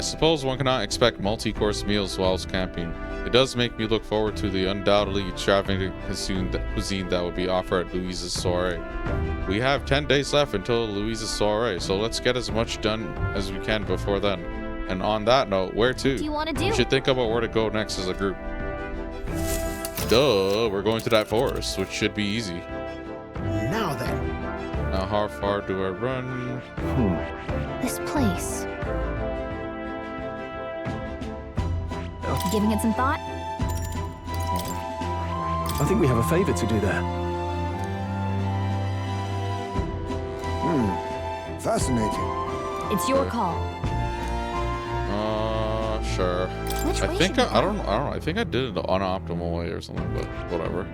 suppose one cannot expect multi-course meals whilst camping. It does make me look forward to the undoubtedly extravagant cuisine that will be offered at Louise's soiree. We have 10 days left until Louise's soiree, so let's get as much done as we can before then. And on that note, where to? What do you want to do? We should think about where to go next as a group. Duh, we're going to that forest, which should be easy. Now then. Now, how far do I run? This place. Giving it some thought? I think we have a favor to do there. Fascinating. It's your call. Sure. Which way I think should we I don't know. I think I did it the unoptimal way or something, but whatever.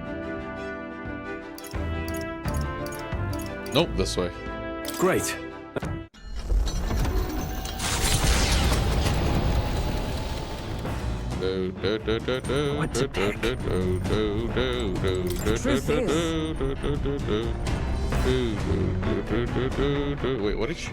Nope, this way. Great. What to pick? Truth Wait, what did she?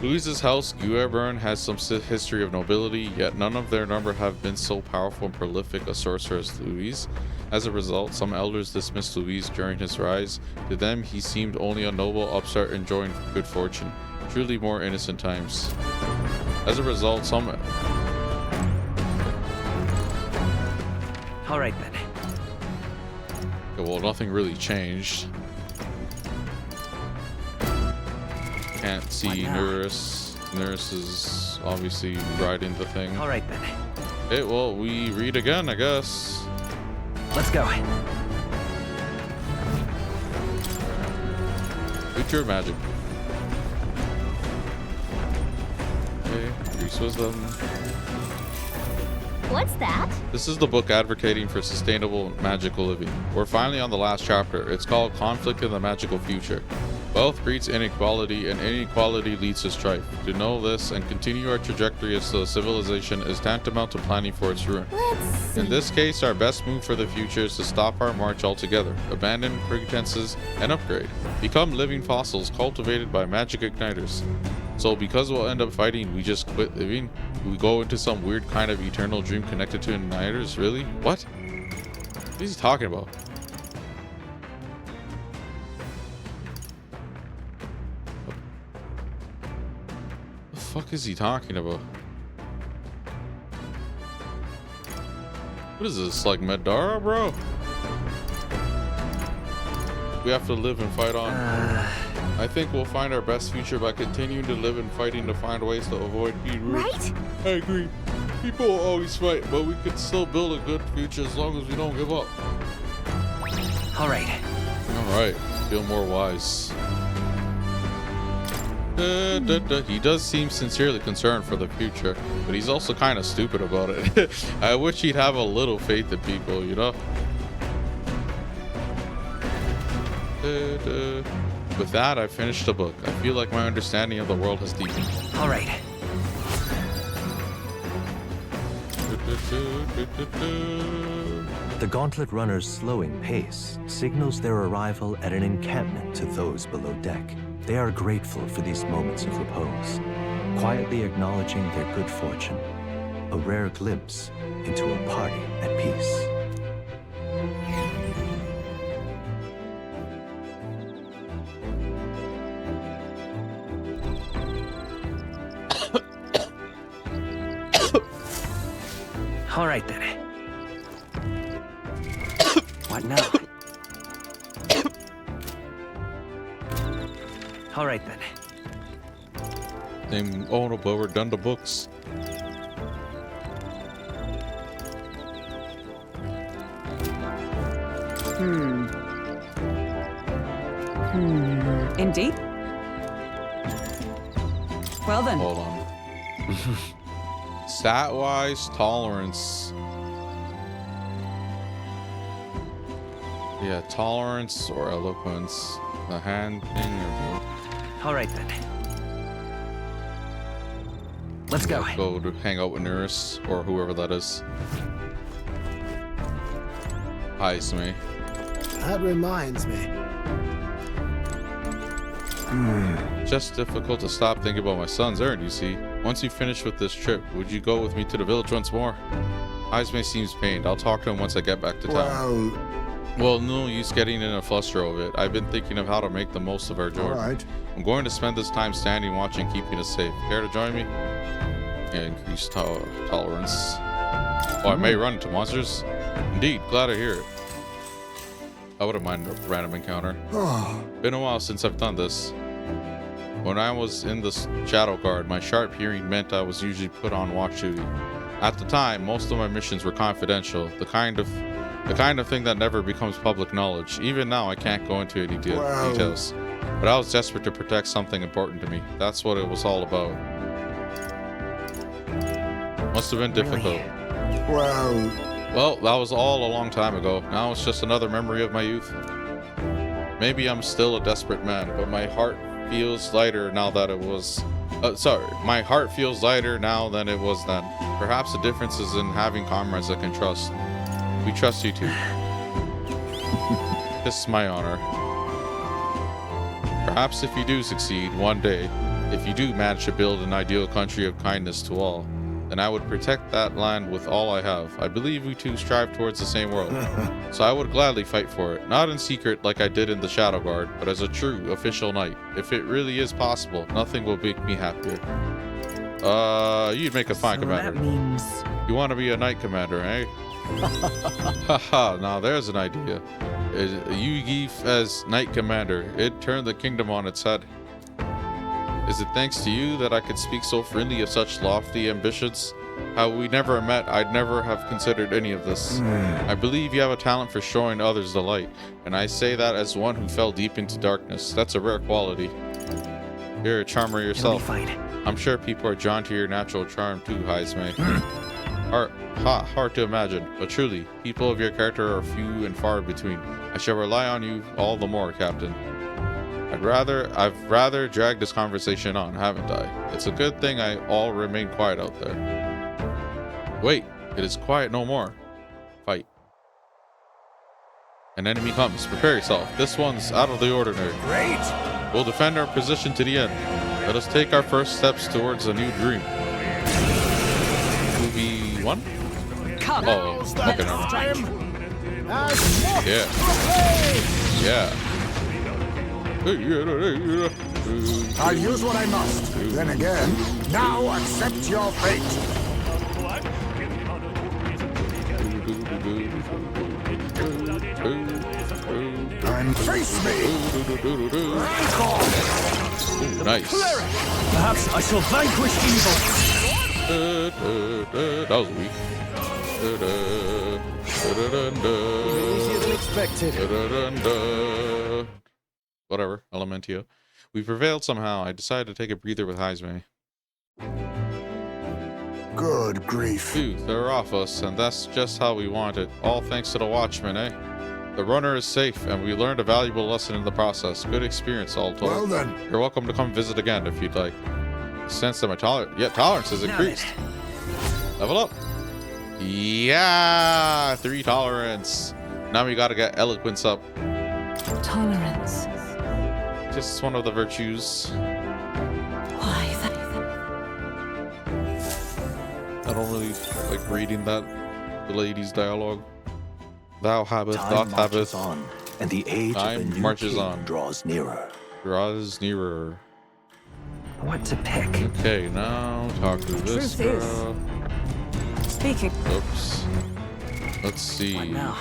Louise's house, Guebern, has some history of nobility, yet none of their number have been so powerful and prolific a sorcerer as Louise. As a result, some elders dismissed Louise during his rise. To them, he seemed only a noble upstart enjoying good fortune. Truly more innocent times. As a result, some... All right then. Okay, well, nothing really changed. Can't see Nurse. Nurse is obviously riding the thing. All right then. Okay, well, we read again, I guess. Let's go. Future magic. Okay, increase wisdom. What's that? This is the book advocating for sustainable magical living. We're finally on the last chapter. It's called Conflict in the Magical Future. Wealth breeds inequality, and inequality leads to strife. To know this and continue our trajectory as a civilization is tantamount to planning for its ruin. Let's see. In this case, our best move for the future is to stop our march altogether, abandon pretenses, and upgrade. Become living fossils cultivated by magic igniters. So because we'll end up fighting, we just quit living? We go into some weird kind of eternal dream connected to igniters? Really? What? What is he talking about? The fuck is he talking about? What is this, like Madara, bro? We have to live and fight on. I think we'll find our best future by continuing to live and fighting to find ways to avoid being ruined. Right? I agree. People will always fight, but we can still build a good future as long as we don't give up. All right. Alright, feel more wise. He does seem sincerely concerned for the future, but he's also kind of stupid about it. I wish he'd have a little faith in people, you know? With that, I finished the book. I feel like my understanding of the world has deepened. All right. The gauntlet runner's slowing pace signals their arrival at an encampment to those below deck. They are grateful for these moments of repose, quietly acknowledging their good fortune, a rare glimpse into a party at peace. All right then. What now? All right then. Oh no, but we're done the books. Indeed. Well then. Hold on. Stat-wise, tolerance. Yeah, tolerance or eloquence. The hand thing or All right then. Let's go. Go to hang out with Nurse or whoever that is. Hi, Smee. That reminds me. Just difficult to stop thinking about my son's errand, you see. Once you finish with this trip, would you go with me to the village once more? Izme seems pained. I'll talk to him once I get back to town. Well, no use getting in a fluster of it. I've been thinking of how to make the most of our journey. All right. I'm going to spend this time standing, watching, keeping us safe. Care to join me? Yeah, increased tolerance. Oh, I may run into monsters? Indeed, glad to hear it. I wouldn't mind a random encounter. Been a while since I've done this. When I was in the Shadow Guard, my sharp hearing meant I was usually put on watch duty. At the time, most of my missions were confidential, the kind of thing that never becomes public knowledge. Even now, I can't go into any details. But I was desperate to protect something important to me. That's what it was all about. Must have been difficult. Well, that was all a long time ago. Now it's just another memory of my youth. Maybe I'm still a desperate man, but my heart feels lighter now that it was... my heart feels lighter now than it was then. Perhaps the difference is in having comrades I can trust. We trust you too. This is my honor. Perhaps if you do succeed one day, if you do manage to build an ideal country of kindness to all, then I would protect that land with all I have. I believe we two strive towards the same world, so I would gladly fight for it. Not in secret like I did in the Shadow Guard, but as a true official knight. If it really is possible, nothing will make me happier. You'd make a fine commander. That means... You want to be a knight commander, eh? Haha, now there's an idea. You Geef as knight commander, it turned the kingdom on its head. Is it thanks to you that I could speak so freely of such lofty ambitions? How we never met, I'd never have considered any of this. I believe you have a talent for showing others the light, and I say that as one who fell deep into darkness. That's a rare quality. You're a charmer yourself. It'll be fine. I'm sure people are drawn to your natural charm too, Izme. Hard to imagine, but truly, people of your character are few and far between. I shall rely on you all the more, Captain. I've rather dragged this conversation on, haven't I? It's a good thing I all remain quiet out there. Wait, it is quiet no more. Fight. An enemy comes. Prepare yourself. This one's out of the ordinary. Great. We'll defend our position to the end. Let us take our first steps towards a new dream. 2v1? Come. Oh, okay, no. Yeah. Yeah. I'll use what I must. Then again, now accept your fate. And face me. Ooh, nice. Perhaps I shall vanquish evil. That was weak. Easier than expected. Whatever, Elementio. We prevailed somehow. I decided to take a breather with Izme. Good grief. Phew, they're off us, and that's just how we want it. All thanks to the Watchman, eh? The runner is safe, and we learned a valuable lesson in the process. Good experience, all told. Well then. You're welcome to come visit again if you'd like. Sense that my tolerance has increased. Level up. Yeah, 3 tolerance. Now we gotta get eloquence up. Tolerance. Just one of the virtues. Why that? I don't really like reading the lady's dialogue. Thou habest, doth habest. On, and the age Time of the new marches king on. draws nearer. Draws nearer. What to pick? Okay, now talk to this Truth is- girl. Speaking. Oops. Let's see. What now?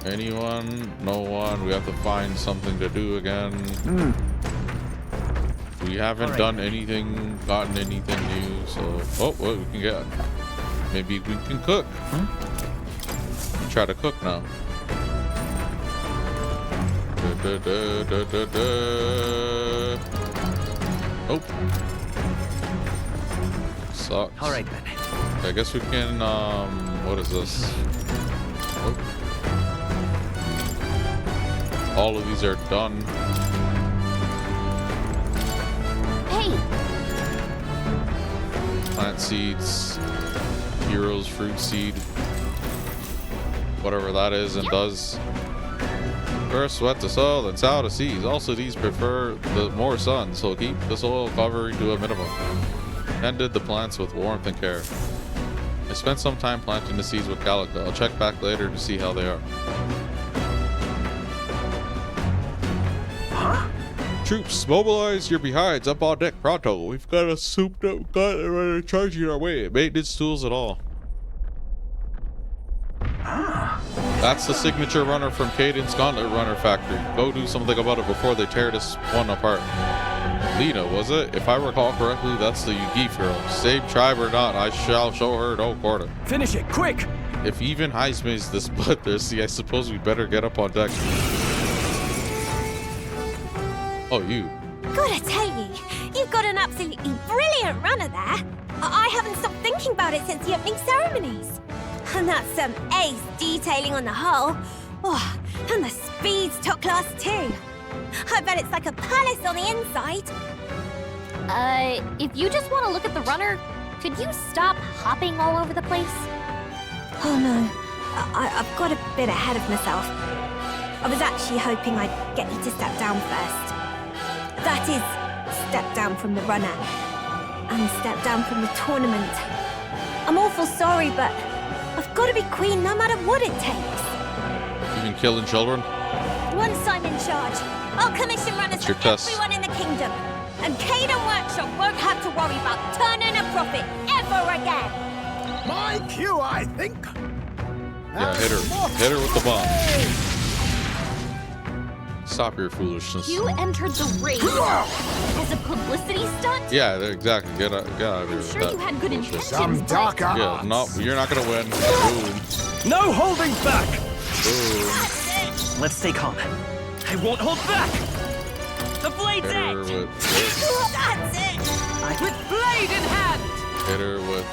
Anyone? No one. We have to find something to do again. We haven't Alright. done anything, gotten anything new, so... Oh, what we can get? Maybe we can cook. Try to cook now. Nope. Sucks. All right then. I guess we can, what is this? Oh. All of these are done. Hey! Plant seeds, heroes, fruit seed, whatever that is and does. First sweat the soil, then sow the seeds. Also, these prefer the more sun, so keep the soil covering to a minimum. Tended the plants with warmth and care. I spent some time planting the seeds with calico. I'll check back later to see how they are. Huh? Troops, mobilize your behinds up on deck pronto. We've got a souped up gun runner charging our way. Maintenance tools and all. That's the signature runner from Caden's Gauntlet Runner Factory. Go do something about it before they tear this one apart. Lena, was it? If I recall correctly, that's the Yugi girl. Same tribe or not, I shall show her no quarter. Finish it, quick! If even Heisman's this bloodthirsty, I suppose we better get up on deck. Oh, you. Gotta tell you, you've got an absolutely brilliant runner there. I haven't stopped thinking about it since the opening ceremonies. And that's some ace detailing on the hull. Oh, and the speed's top class too. I bet it's like a palace on the inside. If you just want to look at the runner, could you stop hopping all over the place? Oh no, I've got a bit ahead of myself. I was actually hoping I'd get you to step down first. That is, step down from the runner. And step down from the tournament. I'm awful sorry, but I've got to be queen no matter what it takes. Even killing children? Once I'm in charge, I'll commission runners for everyone in the kingdom. And Caden Workshop won't have to worry about turning a profit ever again. My cue, I think. Yeah, hit her. Hit her with the bomb. Stop your foolishness. You entered the race as a publicity stunt? Yeah, exactly. Get out of here I'm with sure that you had good bullshit. intentions, Some dark but... Yeah, no, you're not gonna win. Boom. No holding back! Boom. Let's stay calm. I won't hold back! The blade's Hit her edge! with That's it! With blade in hand! hit her with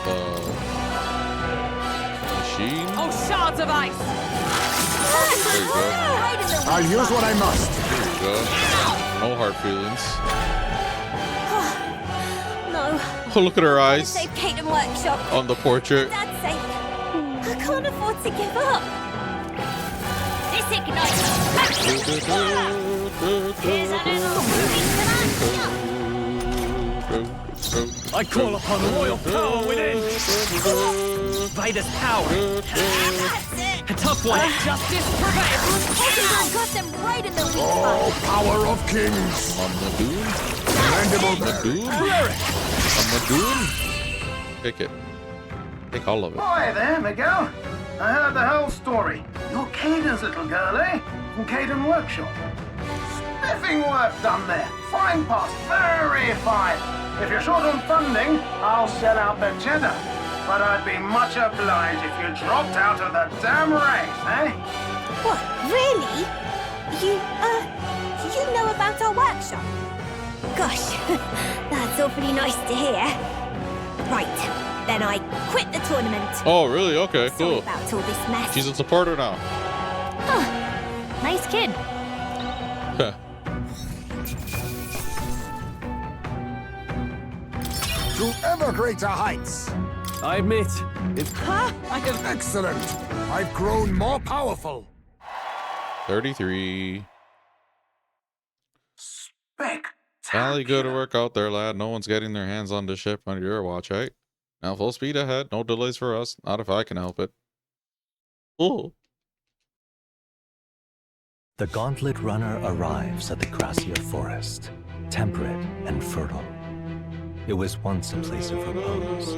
machine. Oh, shards of ice! There you go. I'll use what I must. There you go. No hard feelings. No. Oh, look at her eyes Save Caden Workshop. on the portrait. Dad's sake. I can't afford to give up. This ignites! Here's a little I call upon royal power within! By this power! That's it. A tough one! Justice prevails! Edinburgh got them right in the weak Oh, spot. power of kings. On the dune. Commendable On the bear. dune. On the dune. Take it. Take all of it. Hi there, Miguel. I heard the whole story. You're Caden's little girl, eh? From Caden Workshop. Spiffing work done there. Fine pass, very fine. If you're short on funding, I'll sell out the cheddar. But I'd be much obliged if you dropped out of the damn race, eh? What, really? You know about our workshop? Gosh, that's awfully nice to hear. Right, then I quit the tournament. Oh, really? Okay, Sorry cool. about all this mess. She's a supporter now. Nice kid. To ever greater heights. I admit, it's... Excellent. I've grown more powerful. 33. Spectacular. Finally good work out there, lad. No one's getting their hands on the ship under your watch, right? Now full speed ahead. No delays for us. Not if I can help it. Oh. The Gauntlet Runner arrives at the Gracia forest, temperate and fertile. It was once a place of repose,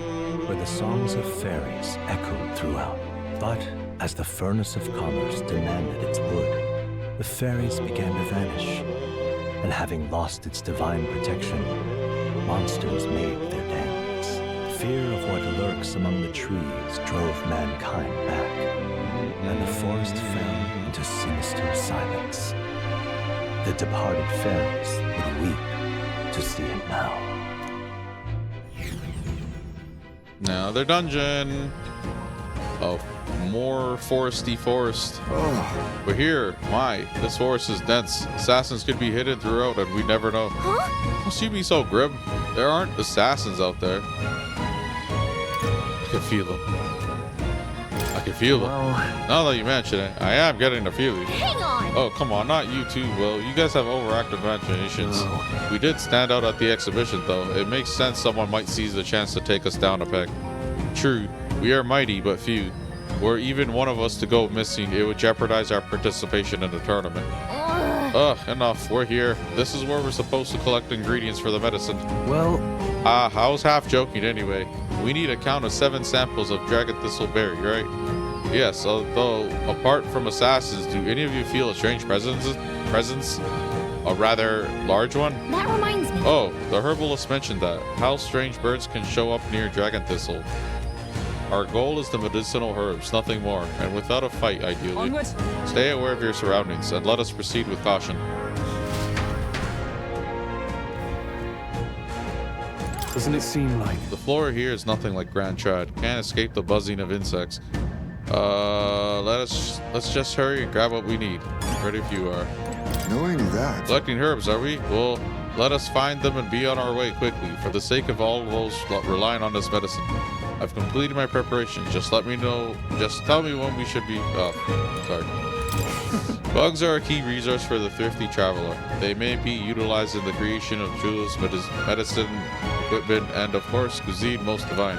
where the songs of fairies echoed throughout. But as the furnace of commerce demanded its wood, the fairies began to vanish, and having lost its divine protection, monsters made their dens. Fear of what lurks among the trees drove mankind back, and the forest fell into sinister silence. The departed fairies would weep to see it now. Now their dungeon. Oh, more foresty forest. But here, this forest is dense. Assassins could be hidden throughout and we never know. Huh? Must you be so grim? There aren't assassins out there. I can feel them. I can feel it. Well, Now that you mention it, I am getting the feeling. Hang on! Oh, come on, not you too, Will. You guys have overactive imaginations. Oh. We did stand out at the exhibition, though. It makes sense someone might seize the chance to take us down a peg. True, we are mighty, but few. Were even one of us to go missing, it would jeopardize our participation in the tournament. Ugh, enough. We're here. This is where we're supposed to collect ingredients for the medicine. well, I was half joking anyway. We need a count of 7 samples of dragon thistleberry, right? Yes, although apart from assassins, do any of you feel a strange presence? A rather large one? That reminds me. Oh, the herbalist mentioned that. How strange birds can show up near dragon thistle. Our goal is the medicinal herbs, nothing more, and without a fight, ideally. Onward. Stay aware of your surroundings, and let us proceed with caution. doesn't it seem like... The floor here is nothing like Grand Trad. Can't escape the buzzing of insects. Let's just hurry and grab what we need. Ready if you are. Knowing that, Collecting herbs, are we? Well, let us find them and be on our way quickly, for the sake of all those relying on this medicine. I've completed my preparations. Just let me know. Just tell me when we should be. Oh, sorry. Bugs are a key resource for the thrifty traveler. They may be utilized in the creation of jewels, medicine, equipment, and of course, cuisine most divine.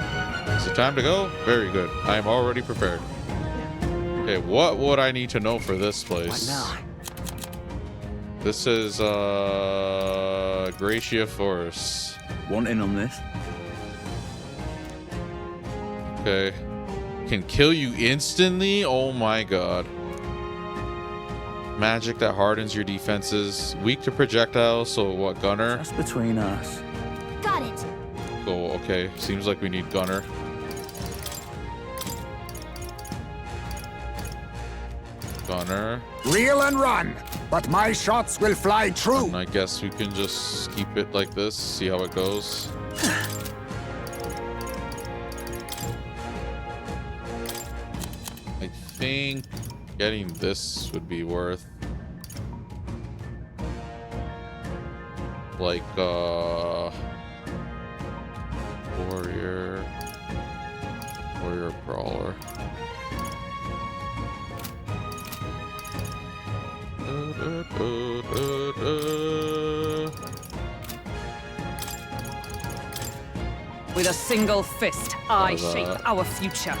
Is it time to go? Very good. I am already prepared. Okay, what would I need to know for this place? What now? This is Gracia Forest. Want in on this? Okay. Can kill you instantly? Oh my god. Magic that hardens your defenses. Weak to projectiles, so what, Gunner? That's between us. Got it. Oh, okay. Seems like we need Gunner. Gunner. reel and run, but my shots will fly true. And I guess we can just keep it like this, see how it goes. I think getting this would be worth like warrior brawler. With a single fist, I shape our future.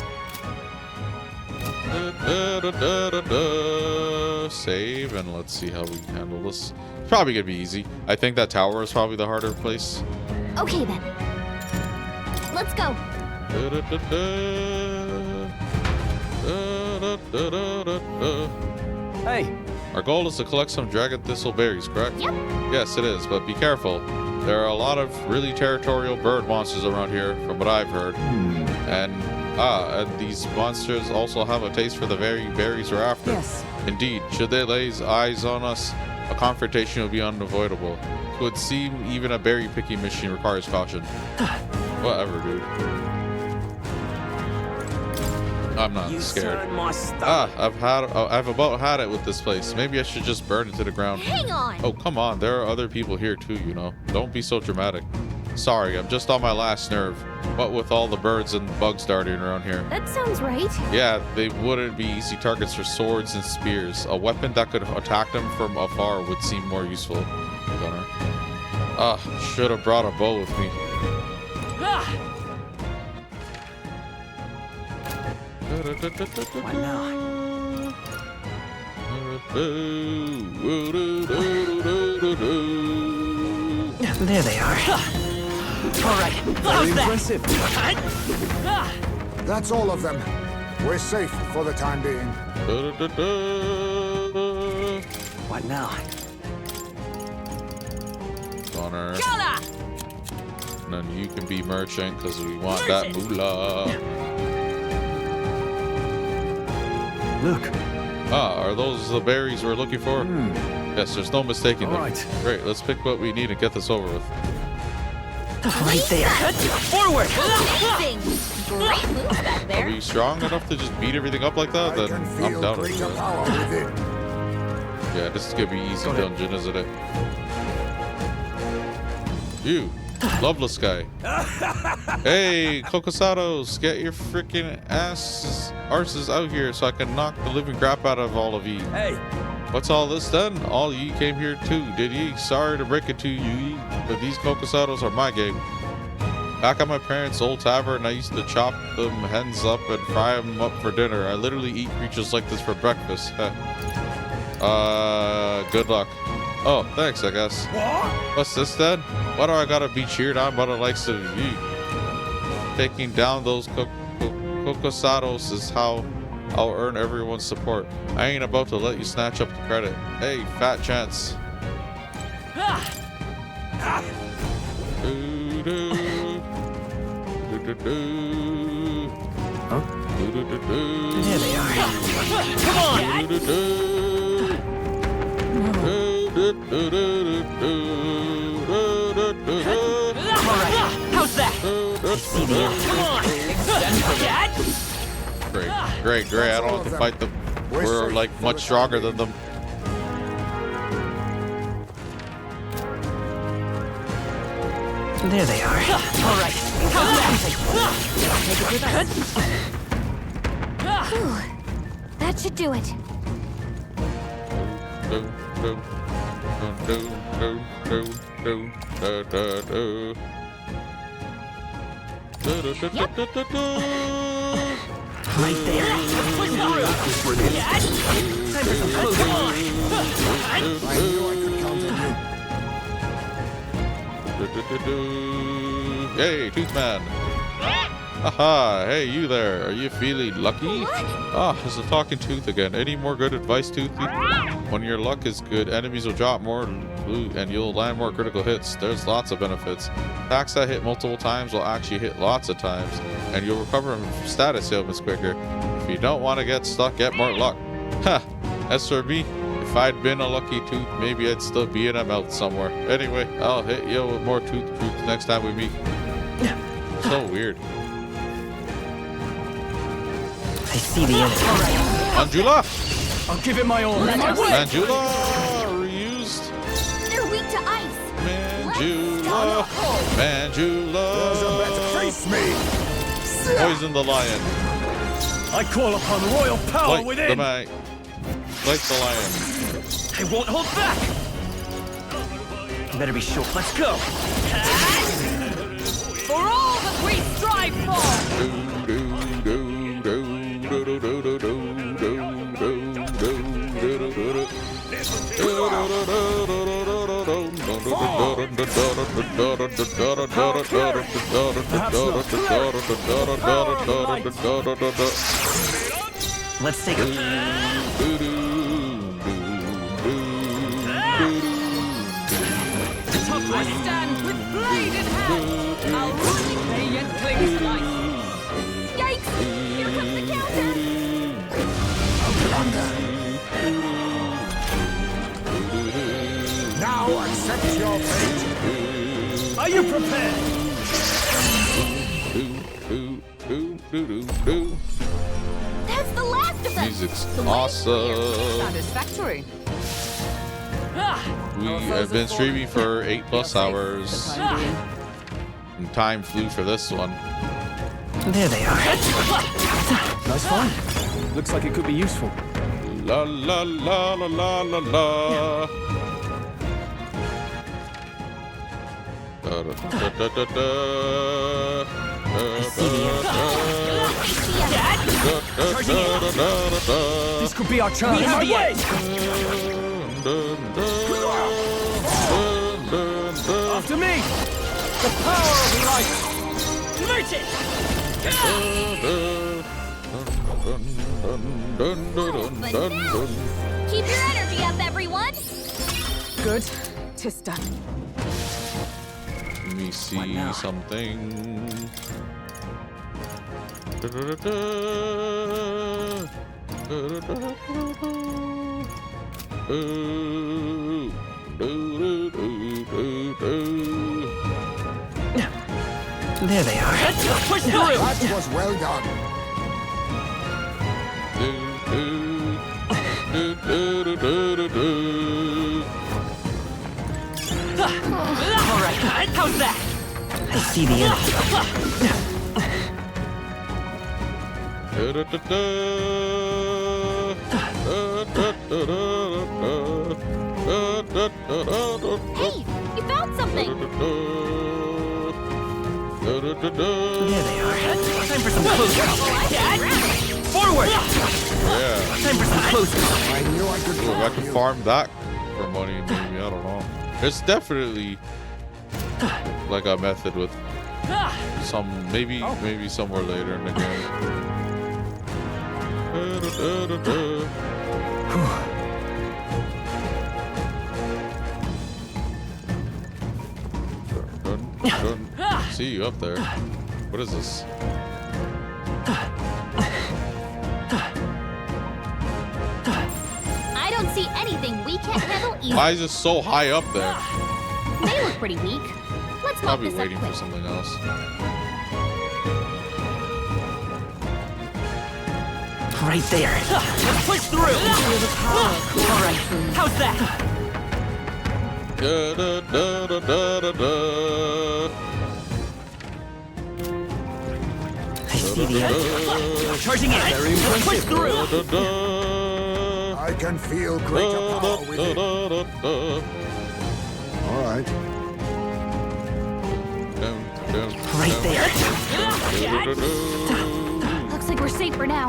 Save, and let's see how we handle this. It's probably gonna be easy. I think that tower is probably the harder place. Okay then. Let's go. Hey, Our goal is to collect some dragon thistle berries, correct? Yep. Yes, it is, but be careful. There are a lot of really territorial bird monsters around here, from what I've heard. And these monsters also have a taste for the very berries we're after. Yes. Indeed, should they lay eyes on us, a confrontation will be unavoidable. It would seem even a berry picking mission requires caution. Whatever, dude. I'm not scared. I've about had it with this place. Maybe I should just burn it to the ground. Hang on. Oh, come on. There are other people here too, you know. Don't be so dramatic. Sorry, I'm just on my last nerve. What with all the birds and bugs darting around here? That sounds right. Yeah, they wouldn't be easy targets for swords and spears. A weapon that could attack them from afar would seem more useful. Gunner. Should have brought a bow with me. what now? There they are. All right. Very impressive. That's all of them. We're safe for the time being. What now? Gunner. Gala! And then you can be merchant because we want that moolah. Look. Are those the berries we're looking for? Yes, there's no mistaking them. All right. Great, let's pick what we need and get this over with. Right there. Forward! Amazing. Great moves back Are there. we strong enough to just beat everything up like that? I Then can I'm feel down with greater it. power within. Yeah, this is gonna be easy dungeon, isn't it? You. Loveless guy. Hey, Cocosados, get your freaking arses out here so I can knock the living crap out of all of you. Hey, What's all this then? All ye came here too, did ye? Sorry to break it to you, but these Cocosados are my game. Back at my parents' old tavern, I used to chop them hens up and fry them up for dinner. I literally eat creatures like this for breakfast. Good luck. Oh, thanks, I guess. What's this then? Why do I gotta be cheered on by the likes of you? Taking down those Cocosados is how I'll earn everyone's support. I ain't about to let you snatch up the credit. Hey, fat chance. Huh? There they are. come on! How's that? See the end. Come on! Extend for that! Great. I don't have to fight them. We're like much stronger than them. There they are. All right. How's that? Whew. That should do it. Right there. Time for some close. Come on! I knew I could count on you. Hey, Toothman. Aha, hey, you there. Are you feeling lucky? Ah, it's a talking tooth again. Any more good advice, Toothy? When your luck is good, enemies will drop more loot and you'll land more critical hits. There's lots of benefits. Attacks that hit multiple times will actually hit lots of times, and you'll recover from status ailments quicker. If you don't want to get stuck, get more luck. Ha! As for me, if I'd been a lucky tooth, maybe I'd still be in a mouth somewhere. Anyway, I'll hit you with more tooth truth next time we meet. So weird. I see the end. Manjula! I'll give it my all. Manjula! Reused. They're weak to ice. Manjula! Manjula! Face me! Poison the lion. I call upon royal power Like within. the lion. I won't hold back. Better be short. Let's go. For all that we strive for! Let's take a... I stand with blade in hand. I'll really pay yet clings life. Yikes! Here comes the counter. Now accept your fate. Are you prepared? That's the last of them. Music's awesome. Satisfactory. We have been streaming for 8+ hours. And time flew for this one. There they are. Nice find. Looks like it could be useful. La la la la la la la. Da, da, da, da, da, da. This could be our chance. My way. After me. The power of light. Meet it. Keep your energy up, everyone. Good. 'Tis done. Let me see something. There they are. Push through. That was well done. All right. How's that? I see the enemy. Hey, you found something. There they are. Time for some close calls. Forward! Yeah. Time for some close calls. I knew I could Ooh, if I could farm that for money, maybe, I don't know. There's definitely like a method with some, maybe somewhere later in the game. See you up there. What is this? I don't see anything we can't handle easily. Why is this so high up there? They look pretty weak. Let's mop Probably this up waiting for quick. something else. Right there. Let's push through. All right. How's that? Da, da, da, da, da, da. I see the enemy. Charging in. Let's push through. I can feel greater power within. All right. Right there. Looks like we're safe for now.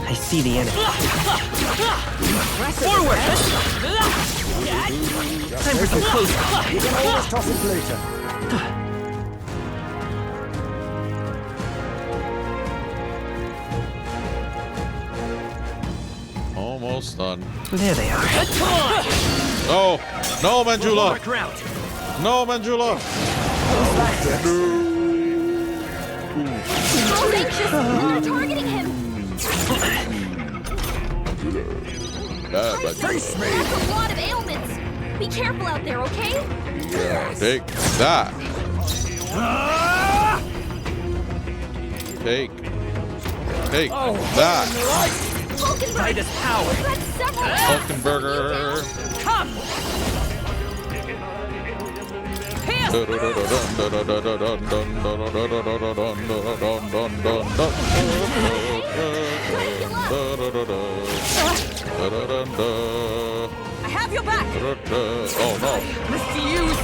I see the enemy. Forward! Time for some close calls. You can always toss it later. Almost done. There they are. No! No, Manjula! Ground. No, Manjula! So anxious. They're targeting him. Face me! That's a lot of ailments. Be careful out there, okay? Take that. Take that. Vulcanburg. Titus power. That's several. Vulcanburger. Come! I have your back. Oh no. Refuse.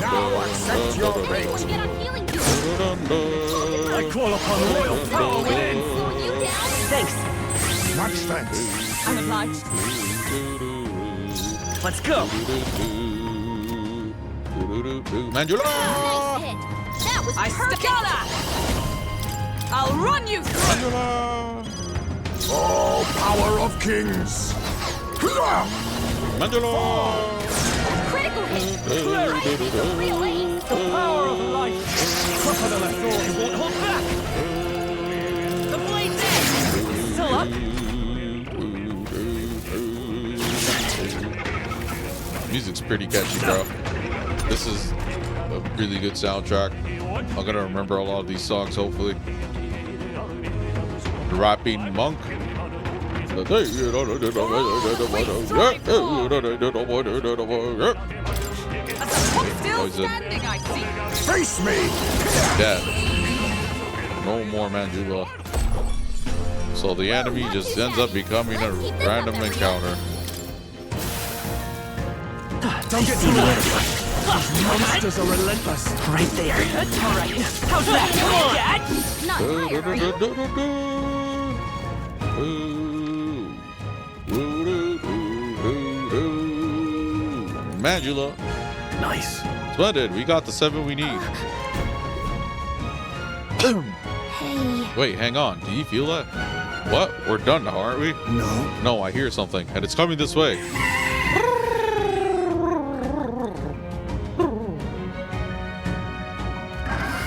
Now accept your Everyone fate. get on healing juice. I call upon royal power within. Slowing you down. Thanks. Much thanks. I'm obliged. Let's go. Manjula! Nice hit. That was I perfect. Scala. I'll run you through. Manjula! Oh, power of kings! Manjula! Critical hit. Right into the real ace. The power of light. Tougher than I thought. It won't hold back. The blade's edge. Still up. Music's pretty catchy, bro. This is a really good soundtrack. I'm gonna remember a lot of these songs, hopefully. The Rapping Monk. As a hook still Oh, is it? standing, I see. Face me! Dead. No more Manjula. So the enemy just ends up becoming a random encounter. Don't get too much. Monsters are relentless. Right there. All right. How's that? Not tired, are you? Manjula. Nice. Splendid. We got the 7 we need. Hey. Wait, hang on. Do you feel that? What? We're done now, aren't we? No. No, I hear something, and it's coming this way.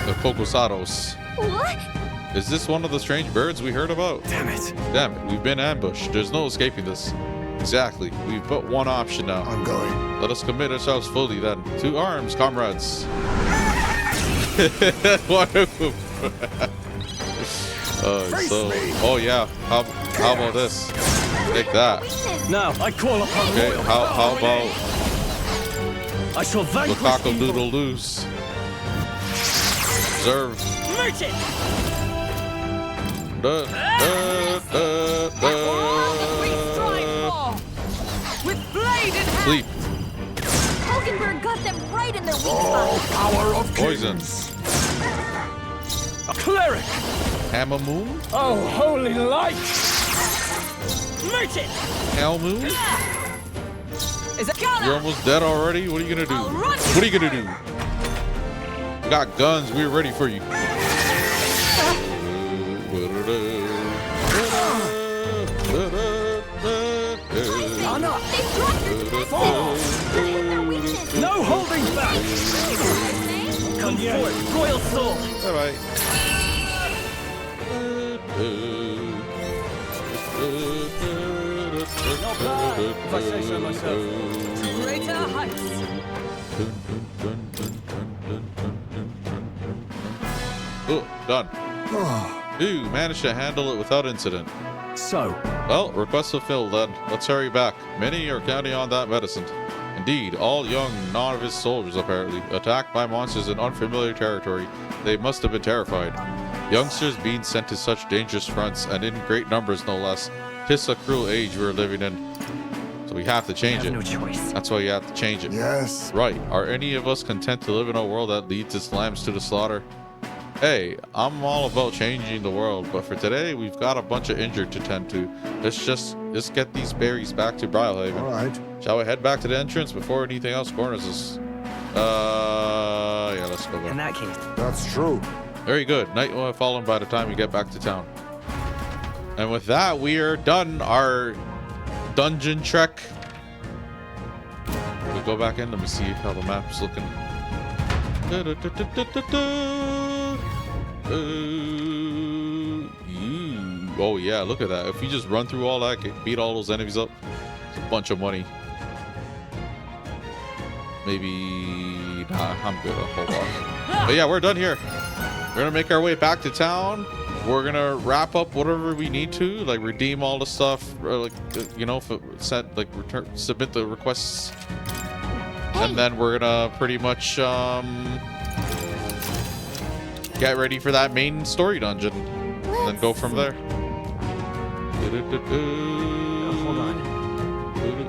The Cocosados. What? Is this one of the strange birds we heard about? Damn it. Damn it, we've been ambushed. There's no escaping this. Exactly. We've but one option now. I'm going. Let us commit ourselves fully then. To arms, comrades. What a- Oh yeah, how about this? Take that. Now I call upon Okay, royal how power about within. I shall vanquish Lukaku evil. Doodle Loose? Observe. Meet it! With blade in hand. Sleep. Hulkenberg got them right in their weak Oh, spot. power of Poison. kings. A cleric! Hammer Moon? Oh, holy light! Meet it! Hell Moon? Is it You're gonna? almost dead already? What are you gonna do? I'll run What are you gonna do? We got guns. We're ready for you. Oh no, they've dropped their defenses. Their weakness. No holding back! Come forth, royal soul! All right. Not bad, if I say so myself. Greater heights. Oh, done. Ooh, managed to handle it without incident. So, Well, request fulfilled then. Let's hurry back. Many are counting on that medicine. Indeed, all young, novice soldiers apparently, attacked by monsters in unfamiliar territory. They must have been terrified. Youngsters being sent to such dangerous fronts, and in great numbers no less. 'Tis a cruel age we're living in. So we have to change it. No choice. That's why you have to change it. Yes. Right. Are any of us content to live in a world that leads its lambs to the slaughter? Hey, I'm all about changing the world, but for today, we've got a bunch of injured to tend to. Let's get these berries back to Brylehaven. All right. Shall we head back to the entrance before anything else corners us? Yeah, let's go In there. that case, That's true. Very good. Night will have fallen by the time we get back to town. And with that, we are done our dungeon trek. We'll go back in. Let me see how the map's looking. Oh yeah, look at that. If we just run through all that, beat all those enemies up, it's a bunch of money. Maybe nah, I'm good. I'll hold off. But yeah, we're done here. We're gonna make our way back to town. We're gonna wrap up whatever we need to, like redeem all the stuff, like you know, submit the requests, and then we're gonna pretty much get ready for that main story dungeon, and then go from there. hold on.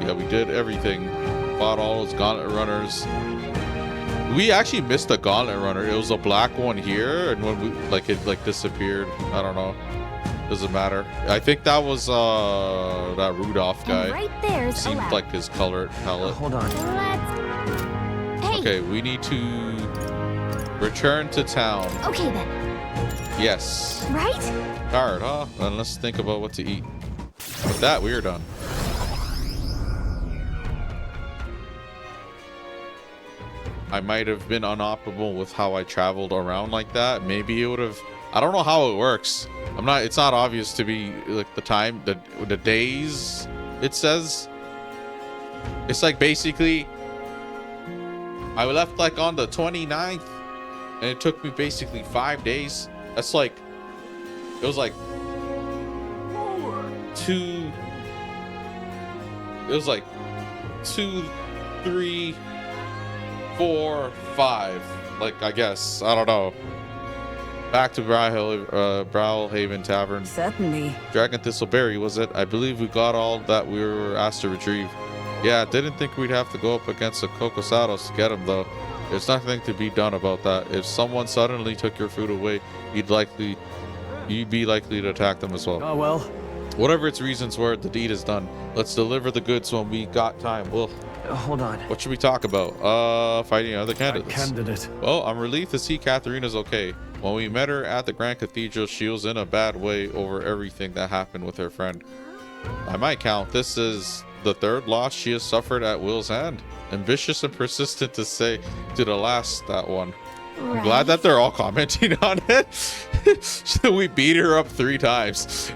Yeah, we did everything. Bought all those gauntlet runners. We actually missed a gauntlet runner. It was a black one here, and when we it disappeared. I don't know. Doesn't matter. I think that was that Rudolph guy. And right there's a Seemed lab. like his colored palette. Hold on. Let's... Hey. Okay, we need to return to town. Okay then. Yes. Right? Hard, huh? Then let's think about what to eat. With that, we are done. I might have been unoptimal with how I traveled around like that. Maybe it would have. I don't know how it works. It's not obvious to me, like the time, the days it says. It's like basically I left like on the 29th and it took me basically 5 days. That's like, it was like 2, 3, 4, 5. Like, I guess, I don't know. Back to Brawlhaven Tavern. Certainly. Dragon Thistleberry, was it? I believe we got all that we were asked to retrieve. Yeah, didn't think we'd have to go up against the Cocosados to get them, though. There's nothing to be done about that. If someone suddenly took your food away, you'd be likely to attack them as well. oh well. Whatever its reasons were, the deed is done. Let's deliver the goods when we got time. Well, Hold on. what should we talk about? Fighting other candidates. Candidate. Well, I'm relieved to see Katharina's okay. When we met her at the Grand Cathedral, she was in a bad way over everything that happened with her friend. I might count this is the third loss she has suffered at Will's hand. Ambitious and persistent to say to the last, that one. I'm glad that they're all commenting on it. We beat her up 3 times.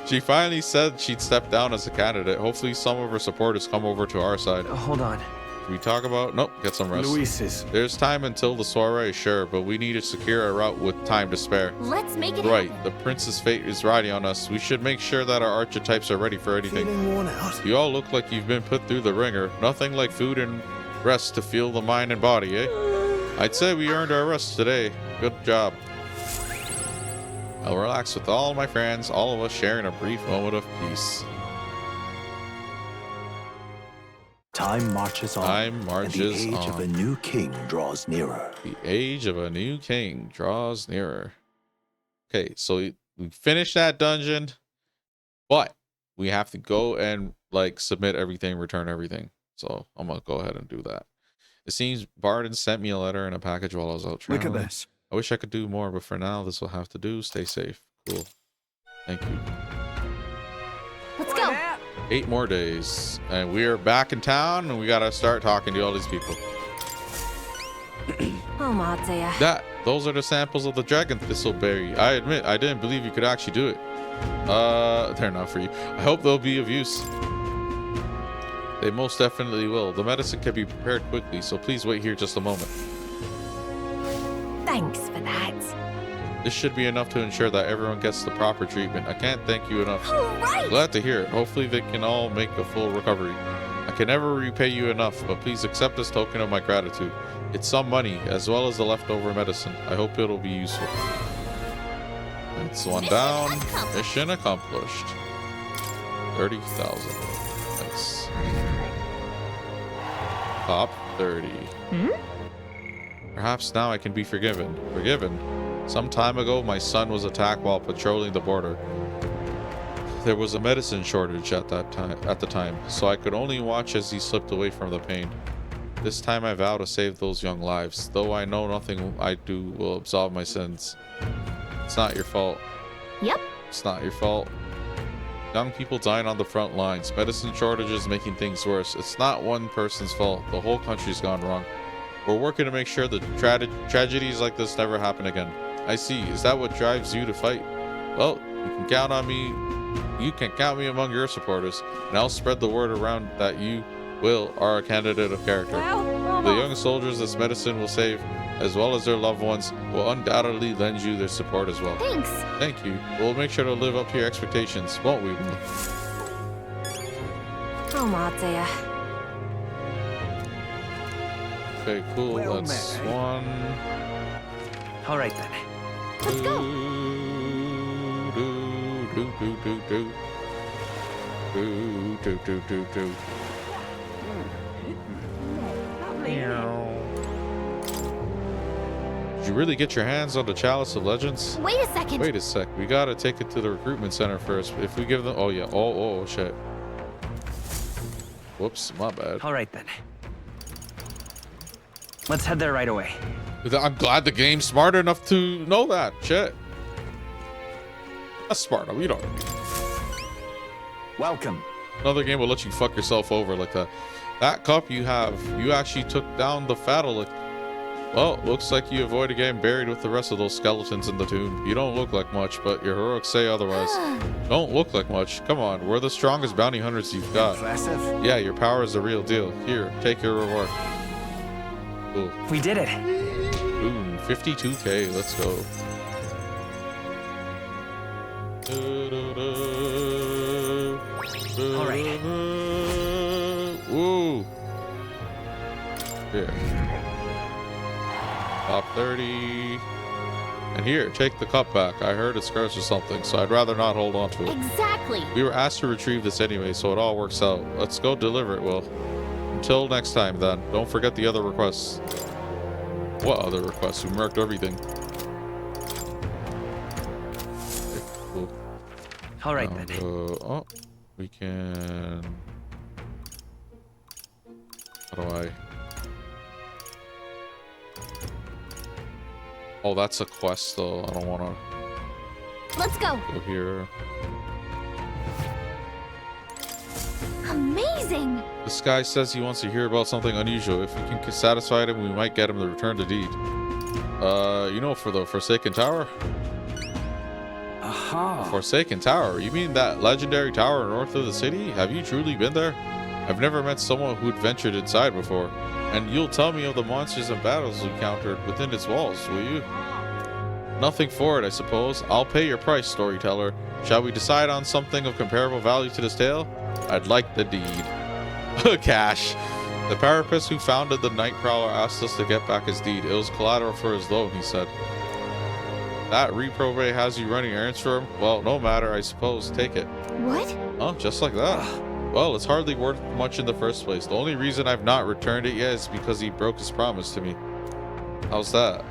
She finally said she'd step down as a candidate. Hopefully some of her supporters come over to our side. Hold on. Can we talk about? Nope, get some rest. Luis's. There's time until the soiree, sure, but we need to secure a route with time to spare. Let's make it Right, happen. the prince's fate is riding on us. We should make sure that our archetypes are ready for anything. Feeling worn out. You all look like you've been put through the ringer. Nothing like food and rest to fuel the mind and body, eh? I'd say we earned our rest today. Good job. I'll relax with all my friends, all of us sharing a brief moment of peace. Time marches on. Time marches and the age of on. a new king draws nearer. The age of a new king draws nearer. Okay, so we finished that dungeon, but we have to go and like submit everything, return everything. So I'm gonna go ahead and do that. It seems Barden sent me a letter and a package while I was out traveling. Look at this. I wish I could do more, but for now, this will have to do. Stay safe. Cool. Thank you. Let's go. 8 more days, and we are back in town, and we gotta start talking to all these people. Oh my dear. Those are the samples of the dragon thistleberry. I admit, I didn't believe you could actually do it. They're not for you. I hope they'll be of use. They most definitely will. The medicine can be prepared quickly, so please wait here just a moment. Thanks for that. This should be enough to ensure that everyone gets the proper treatment. I can't thank you enough. All right. Glad to hear it. Hopefully they can all make a full recovery. I can never repay you enough, but please accept this token of my gratitude. It's some money, as well as the leftover medicine. I hope it'll be useful. That's one down. Mission accomplished. 30,000. Nice. Top 30. Perhaps now I can be forgiven. Forgiven? Some time ago, my son was attacked while patrolling the border. There was a medicine shortage at the time, so I could only watch as he slipped away from the pain. This time I vow to save those young lives, though I know nothing I do will absolve my sins. It's not your fault. Yep. It's not your fault. Young people dying on the front lines, medicine shortages making things worse. It's not one person's fault. The whole country's gone wrong. We're working to make sure that tragedies like this never happen again. I see. Is that what drives you to fight? Well, you can count on me. You can count me among your supporters, and I'll spread the word around that you are a candidate of character. The young soldiers this medicine will save, as well as their loved ones, will undoubtedly lend you their support as well. Thanks. Thank you. We'll make sure to live up to your expectations, won't we? Oh my dear. Okay, cool. Well That's met. one. All right then. Let's go. Did you really get your hands on the Chalice of Legends? Wait a second. Wait a sec. We gotta take it to the recruitment center first. If we give them, oh yeah, oh shit. Whoops, my bad. All right then. Let's head there right away. I'm glad the game's smart enough to know that. Shit. That's smart. We don't. Welcome. Another game will let you fuck yourself over like that. That cup you have, you actually took down the Fatalic. Well, looks like you avoided getting buried with the rest of those skeletons in the tomb. You don't look like much, but your heroics say otherwise. Don't look like much. Come on, we're the strongest bounty hunters you've got. Impressive. Yeah, your power is the real deal. Here, take your reward. Cool. We did it. Boom, 52k. Let's go. All right. Woo. Here. Top 30. And here, take the cup back. I heard it's cursed or something, so I'd rather not hold on to it. Exactly. We were asked to retrieve this anyway, so it all works out. Let's go deliver it, Will. Until next time, then. Don't forget the other requests. What other requests? We marked everything. Okay, cool. All right Now, then. oh, we can... How do I... Oh, that's a quest, though. I don't want to Let's go. go here. Amazing. This guy says he wants to hear about something unusual. If we can satisfy him, we might get him to return the deed. You know, for the Forsaken Tower? Aha. Forsaken Tower? You mean that legendary tower north of the city? Have you truly been there? I've never met someone who'd ventured inside before. And you'll tell me of the monsters and battles we encountered within its walls, will you? Nothing for it, I suppose. I'll pay your price, storyteller. Shall we decide on something of comparable value to this tale? I'd like the deed. Cash. The parapet who founded the Night Prowler asked us to get back his deed. It was collateral for his loan, he said. That reprobate has you running errands for him? Well, no matter, I suppose. Take it. What? Oh, just like that. Well, it's hardly worth much in the first place. The only reason I've not returned it yet is because he broke his promise to me. How's that?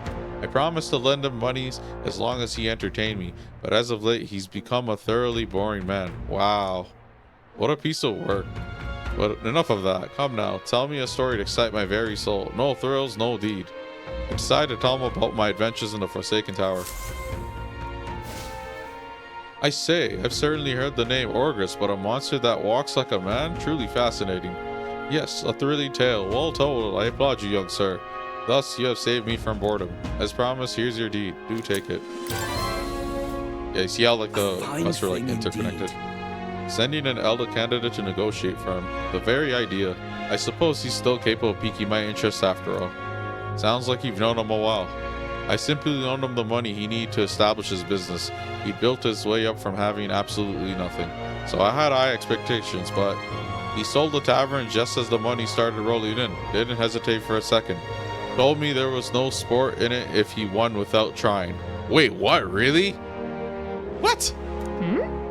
I promised to lend him monies as long as he entertained me, but as of late, he's become a thoroughly boring man. Wow. What a piece of work. But enough of that. Come now, tell me a story to excite my very soul. No thrills, no deed. I decided to tell him about my adventures in the Forsaken Tower. I say, I've certainly heard the name Orgus, but a monster that walks like a man? Truly fascinating. Yes, a thrilling tale. Well told. I applaud you, young sir. Thus, you have saved me from boredom. As promised, here's your deed. Do take it. Yeah, you see how like the quests are like interconnected. Sending an elder candidate to negotiate for him. The very idea. I suppose he's still capable of piquing my interest after all. Sounds like you've known him a while. I simply loaned him the money he needed to establish his business. He built his way up from having absolutely nothing. So I had high expectations, but he sold the tavern just as the money started rolling in. Didn't hesitate for a second. Told me there was no sport in it if he won without trying. Wait, what? Really? What?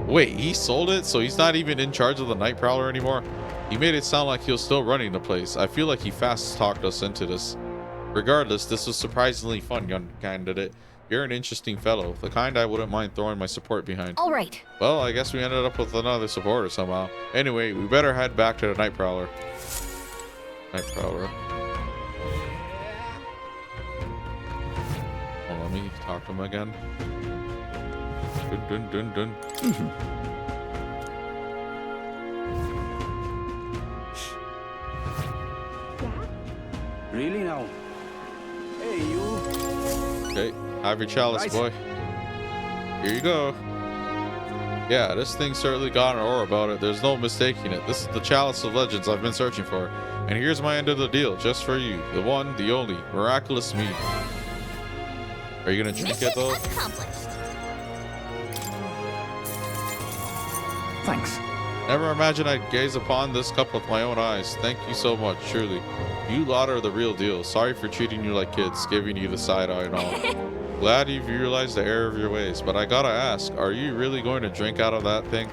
Wait, he sold it, so he's not even in charge of the Night Prowler anymore? He made it sound like he was still running the place. I feel like he fast talked us into this. Regardless, this was surprisingly fun, young candidate. You're an interesting fellow, the kind I wouldn't mind throwing my support behind. All right. Well, I guess we ended up with another supporter somehow. Anyway, we better head back to the Night Prowler. Night Prowler. Well, let me talk to him again. Dun, dun, dun, dun. Really now? Hey, you. Okay, have your chalice, boy. Here you go. Yeah, this thing certainly got an aura about it. There's no mistaking it. This is the chalice of legends I've been searching for. And here's my end of the deal, just for you. The one, the only, miraculous mead. Are you gonna drink it though? Thanks. Never imagined I'd gaze upon this cup with my own eyes. Thank you so much, truly. You lot are the real deal. Sorry for treating you like kids, giving you the side eye and all. Glad you've realized the error of your ways, but I gotta ask, are you really going to drink out of that thing?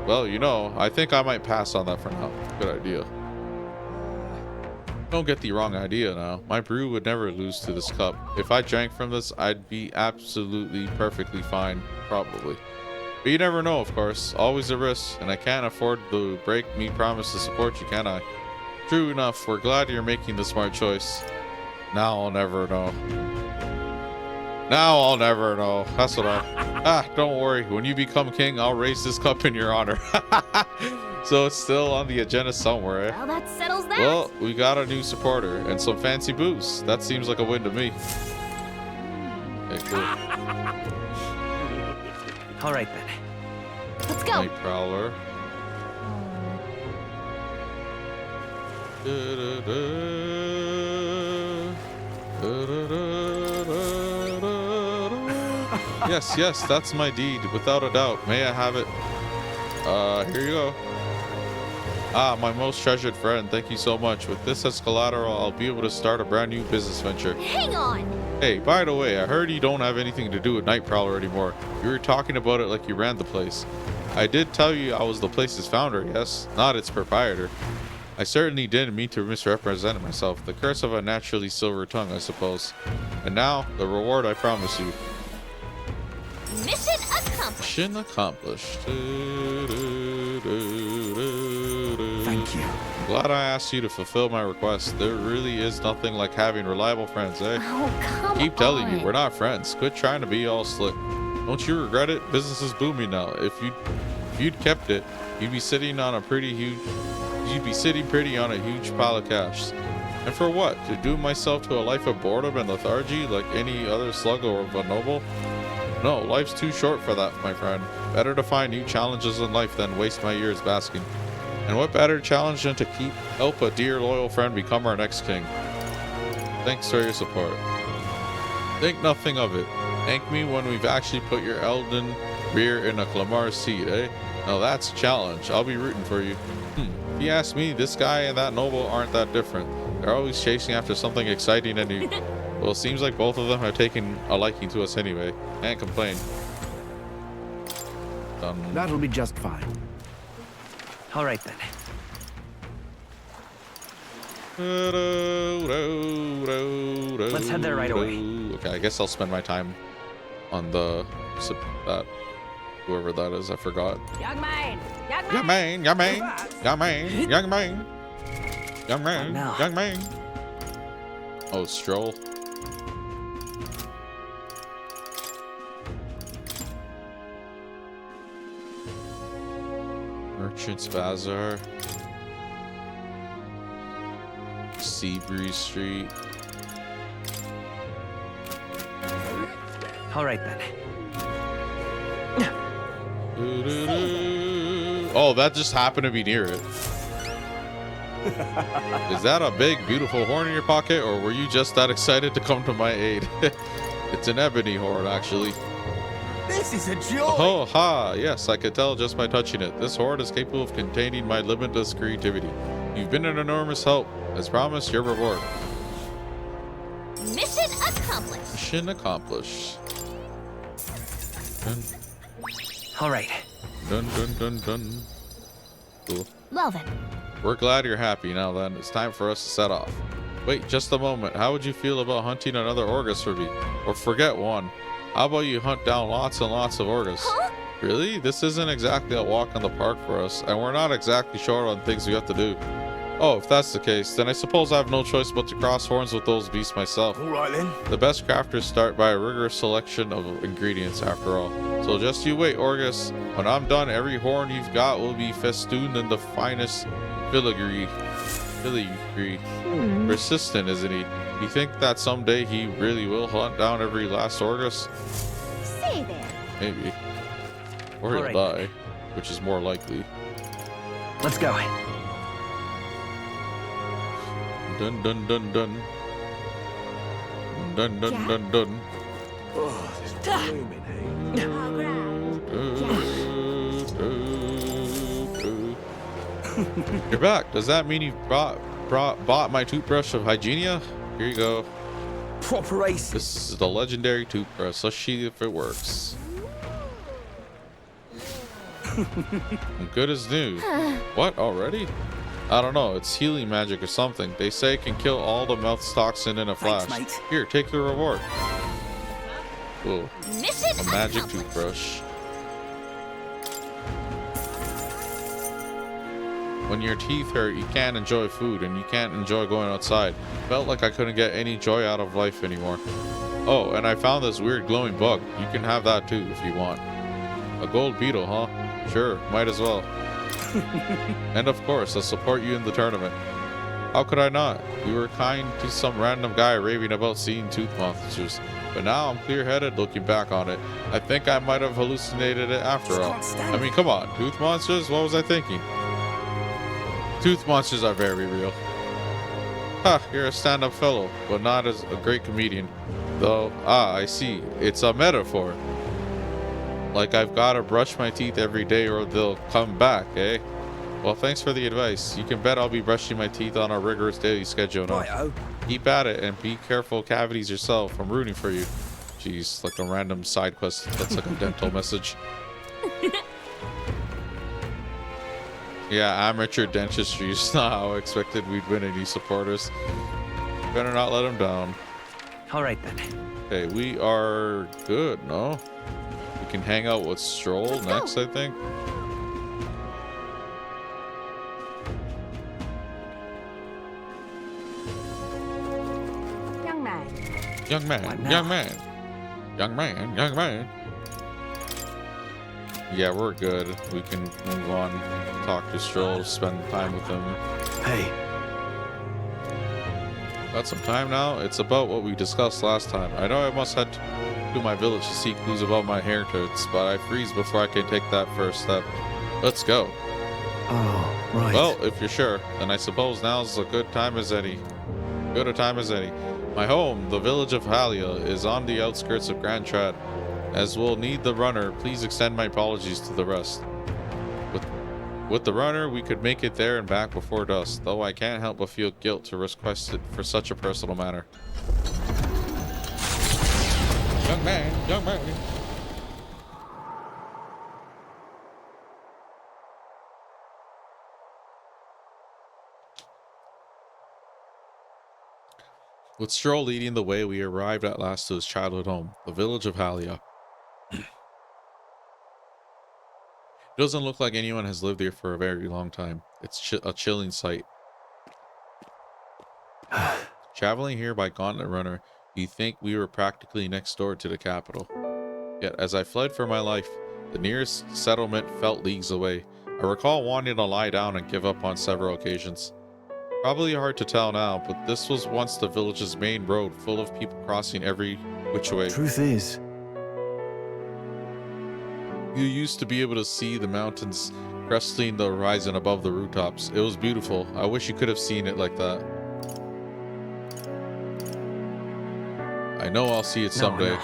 Well, you know, I think I might pass on that for now. Good idea. Don't get the wrong idea now. My brew would never lose to this cup. If I drank from this, I'd be absolutely perfectly fine, probably. But you never know, of course. Always a risk, and I can't afford to break me promise to support you, can I? True enough, we're glad you're making the smart choice. Now I'll never know. Now I'll never know. That's what don't worry. When you become king, I'll raise this cup in your honor. So it's still on the agenda somewhere, eh? Well, that settles that. Well, we got a new supporter and some fancy booze. That seems like a win to me. Okay, cool. All right then. Let's go. Night Prowler. Yes, that's my deed, without a doubt. May I have it? Here you go. Ah, my most treasured friend, thank you so much. With this as collateral, I'll be able to start a brand new business venture. Hang on. Hey, by the way, I heard you don't have anything to do with Night Prowler anymore. You were talking about it like you ran the place. I did tell you I was the place's founder, yes, not its proprietor. I certainly didn't mean to misrepresent myself. The curse of a naturally silver tongue, I suppose. And now, the reward I promise you. Mission accomplished. Mission accomplished. Thank you. Glad I asked you to fulfill my request. There really is nothing like having reliable friends, eh? Oh, come Keep telling you, on. we're not friends. Quit trying to be all slick. Don't you regret it? Business is booming now. If you'd kept it, you'd be sitting pretty on a huge pile of cash. And for what? To doom myself to a life of boredom and lethargy like any other slug or of a noble? No, life's too short for that, my friend. Better to find new challenges in life than waste my years basking. And what better challenge than to help a dear loyal friend become our next king? Thanks for your support. Think nothing of it. Thank me when we've actually put your Elden rear in a Clamar's seat, eh? Now that's a challenge. I'll be rooting for you. If you ask me, this guy and that noble aren't that different. They're always chasing after something exciting and new. Well, it seems like both of them have taken a liking to us anyway. Can't complain. Done. That'll be just fine. All right then. Let's head there right away. Okay, I guess I'll spend my time on the that whoever that is. I forgot. Young man! Young man! Young man! Young man! Young man! Young man! now? Young man! Oh, Stroll. Merchant's Bazaar. Seabreeze Street. All right then. Oh, that just happened to be near it. Is that a big, beautiful horn in your pocket, or were you just that excited to come to my aid? It's an ebony horn, actually. This is a joy! Oh, ha! Yes, I could tell just by touching it. This horn is capable of containing my limitless creativity. You've been an enormous help. As promised, your reward. Mission accomplished. Mission accomplished. Dun, All right. dun, dun, dun, dun. Cool. Well then, We're glad you're happy. Now then, it's time for us to set off. Wait, just a moment. How would you feel about hunting another Orgus for me? Or forget one. How about you hunt down lots and lots of Orgus? Huh? Really? This isn't exactly a walk in the park for us, and we're not exactly short on things we have to do. Oh, if that's the case, then I suppose I have no choice but to cross horns with those beasts myself. All right then. The best crafters start by a rigorous selection of ingredients, after all. So just you wait, Orgus. When I'm done, every horn you've got will be festooned in the finest filigree. Persistent, isn't he? You think that someday he really will hunt down every last Orgus? say there. Maybe. Or he'll Alright. die, which is more likely. Let's go. Dun dun dun dun. Dun dun dun dun. Oh, this blooming heat. You're back. Does that mean you've bought my toothbrush of Hygienia? Here you go. Proper ace. This is the legendary toothbrush. Let's see if it works. Good as new. What, already? I don't know. It's healing magic or something. They say it can kill all the mouth toxin in a flash. Thanks, mate. Here, take the reward. Whoa. Mission A magic accomplished. toothbrush. When your teeth hurt, you can't enjoy food and you can't enjoy going outside. Felt like I couldn't get any joy out of life anymore. Oh, and I found this weird glowing bug. You can have that too if you want. A gold beetle, huh? Sure, might as well. And of course, I'll support you in the tournament. How could I not? We were kind to some random guy raving about seeing tooth monsters. But now I'm clear-headed looking back on it. I think I might have hallucinated it after all. I mean, come on, tooth monsters? What was I thinking? Tooth monsters are very real. Ha, you're a stand-up fellow, but not as a great comedian. Though, I see. It's a metaphor. Like I've got to brush my teeth every day or they'll come back, eh? Well, thanks for the advice. You can bet I'll be brushing my teeth on a rigorous daily schedule now. Righto. Keep at it and be careful cavities yourself. I'm rooting for you. Jeez, like a random side quest. That's like a dental message. Yeah, amateur dentistry is not how I expected we'd win any supporters. Better not let them down. All right then. Okay, we are good, no? We can hang out with Stroll next, I think. Young man. Young man, What now? young man. Young man, young man. Yeah, we're good. We can move on. Talk to Stroll, spend time with him. Hey, Got some time now? It's about what we discussed last time. I know I must head to my village to seek clues about my inheritance, but I freeze before I can take that first step. Let's go. Oh, right. Well, if you're sure, then I suppose now's a good time as any. Good a time as any. My home, the village of Halia, is on the outskirts of Grand Trad. As we'll need the runner, please extend my apologies to the rest. With the runner, we could make it there and back before dusk, though I can't help but feel guilt to request it for such a personal matter. Young man, young man. With Stroll leading the way, we arrived at last to his childhood home, the village of Halia. It doesn't look like anyone has lived here for a very long time. It's a chilling sight. Traveling here by Gauntlet Runner, you'd think we were practically next door to the capital. Yet, as I fled for my life, the nearest settlement felt leagues away. I recall wanting to lie down and give up on several occasions. Probably hard to tell now, but this was once the village's main road, full of people crossing every which way. Truth is, you used to be able to see the mountains cresting the horizon above the rooftops. It was beautiful. I wish you could have seen it like that. I know I'll see it someday.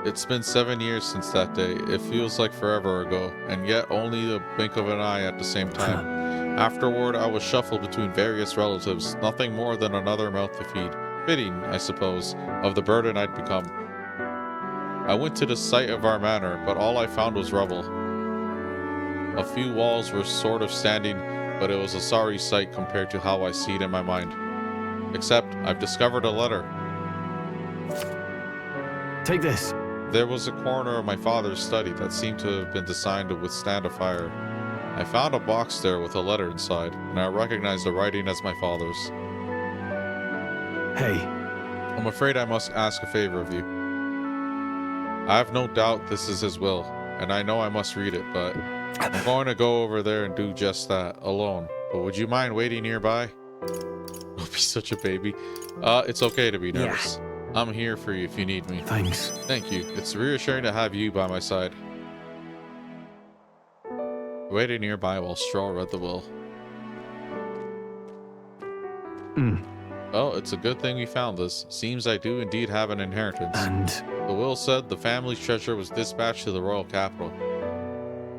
It's been 7 years since that day. It feels like forever ago, and yet only the blink of an eye at the same time. Afterward, I was shuffled between various relatives, nothing more than another mouth to feed. Fitting, I suppose, of the burden I'd become. I went to the site of our manor, but all I found was rubble. A few walls were sort of standing, but it was a sorry sight compared to how I see it in my mind. Except, I've discovered a letter. take this. There was a corner of my father's study that seemed to have been designed to withstand a fire. I found a box there with a letter inside, and I recognized the writing as my father's. Hey. I'm afraid I must ask a favor of you. I have no doubt this is his will, and I know I must read it, but I'm going to go over there and do just that, alone. But would you mind waiting nearby? Don't be such a baby. It's okay to be nervous. Yeah. I'm here for you if you need me. Thanks. Thank you. It's reassuring to have you by my side. Waiting nearby while Straw read the will. Well, it's a good thing we found this. Seems I do indeed have an inheritance. And the will said the family's treasure was dispatched to the royal capital.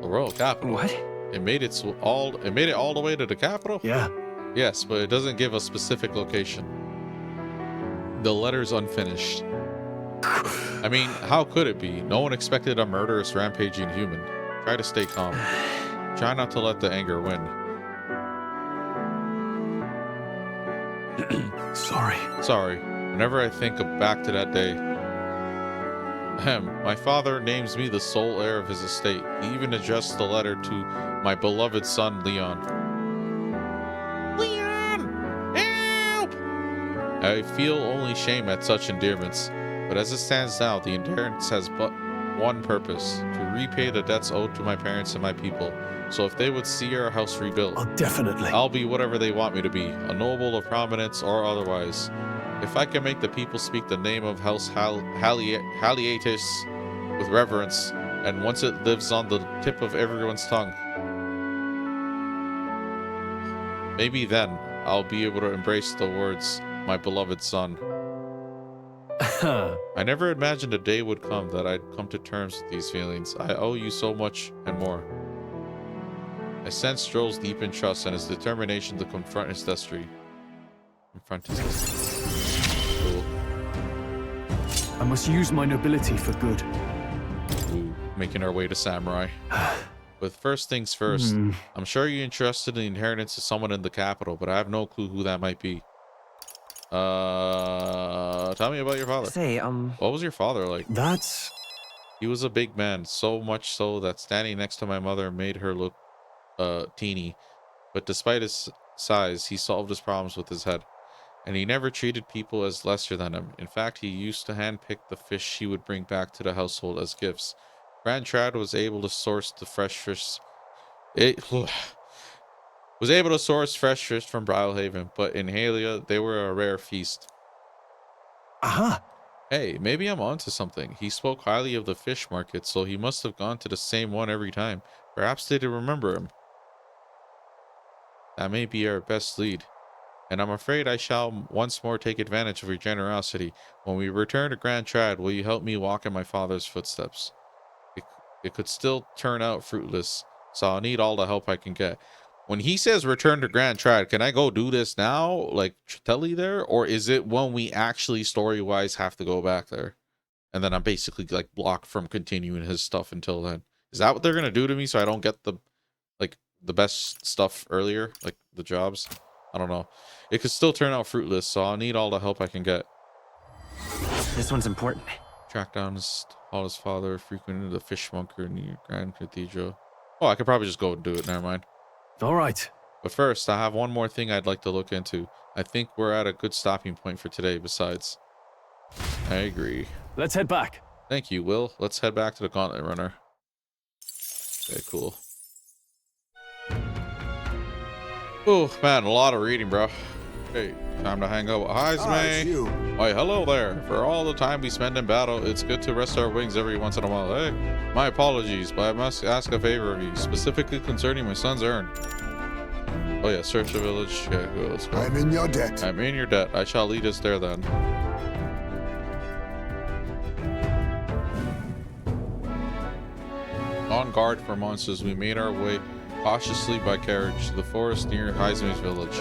The royal capital? What? It made it all the way to the capital? Yeah. Yes, but it doesn't give a specific location. The letter's unfinished. I mean, how could it be? No one expected a murderous, rampaging human. Try to stay calm. Try not to let the anger win. Sorry. Whenever I think back to that day. My father names me the sole heir of his estate. He even addressed the letter to my beloved son, Leon. Leon! Help! I feel only shame at such endearments. But as it stands now, the inheritance has but one purpose. To repay the debts owed to my parents and my people. So if they would see our house rebuilt, I'll be whatever they want me to be, a noble of prominence or otherwise. If I can make the people speak the name of House Haliatis with reverence, and once it lives on the tip of everyone's tongue, maybe then I'll be able to embrace the words, my beloved son. I never imagined a day would come that I'd come to terms with these feelings. I owe you so much and more. I sense Stroll's deep in trust and his determination to confront his destiny. Cool. I must use my nobility for good. Ooh, making our way to Samurai. But first things first, I'm sure you're interested in the inheritance of someone in the capital, but I have no clue who that might be. Tell me about your father. Say, what was your father like? He was a big man, so much so that standing next to my mother made her look teeny, but despite his size, he solved his problems with his head, and he never treated people as lesser than him. In fact, he used to handpick the fish he would bring back to the household as gifts. Grand Trad was able to source the fresh fish. Was able to source fresh fish from Brylehaven, but in Halia, they were a rare feast. Hey, maybe I'm onto something. He spoke highly of the fish market, so he must have gone to the same one every time. Perhaps they did remember him. That may be our best lead. And I'm afraid I shall once more take advantage of your generosity. When we return to Grand Trad, will you help me walk in my father's footsteps? It could still turn out fruitless, so I'll need all the help I can get. When he says return to Grand Trad, can I go do this now, like Tritelli there? Or is it when we actually story-wise have to go back there? And then I'm basically like blocked from continuing his stuff until then. Is that what they're going to do to me so I don't get the best stuff earlier, like the jobs? I don't know. It could still turn out fruitless, so I'll need all the help I can get. This one's important. Track down his father, frequented the fishmonger near Grand Cathedral. Oh, I could probably just go and do it. Never mind. All right. But first, I have one more thing I'd like to look into. I think we're at a good stopping point for today, besides. I agree. Let's head back. Thank you, Will. Let's head back to the Gauntlet Runner. Okay, cool. Oh, man, a lot of reading, bro. Hey, time to hang out with Heisme. Why, hello there. For all the time we spend in battle, it's good to rest our wings every once in a while. Hey, my apologies, but I must ask a favor of you, specifically concerning my son's urn. Oh yeah, search the village. Okay, cool, let's go. I'm in your debt. I'm in your debt. I shall lead us there then. On guard for monsters, we made our way cautiously by carriage to the forest near Heisme's village.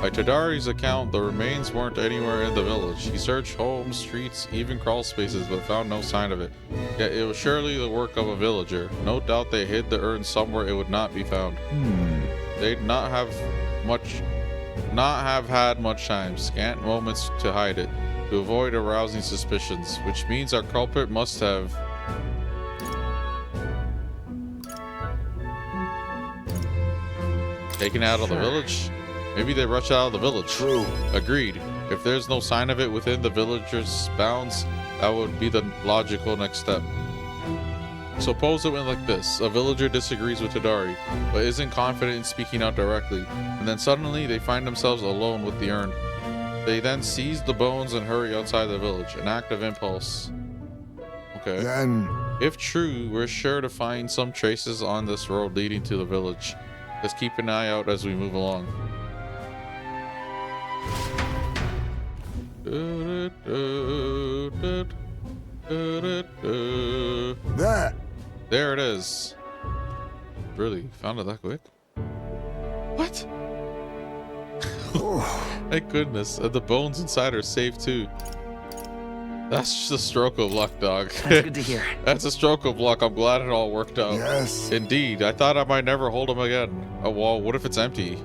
By Tadari's account, the remains weren't anywhere in the village. He searched homes, streets, even crawl spaces, but found no sign of it. Yet it was surely the work of a villager. No doubt they hid the urn somewhere it would not be found. They'd not have had much time, scant moments to hide it, to avoid arousing suspicions, which means our culprit must have taken out of the village? Maybe they rushed out of the village. True. Agreed. If there's no sign of it within the villager's bounds, that would be the logical next step. Suppose it went like this. A villager disagrees with Tadari, but isn't confident in speaking out directly, and then suddenly they find themselves alone with the urn. They then seize the bones and hurry outside the village, an act of impulse. Okay. Then, if true, we're sure to find some traces on this road leading to the village. Let's keep an eye out as we move along. There it is. Really? Found it that quick? What? Thank goodness. And the bones inside are safe too. That's just a stroke of luck, dog. That's good to hear. That's a stroke of luck. I'm glad it all worked out. Yes. Indeed. I thought I might never hold him again. Oh, well, what if it's empty?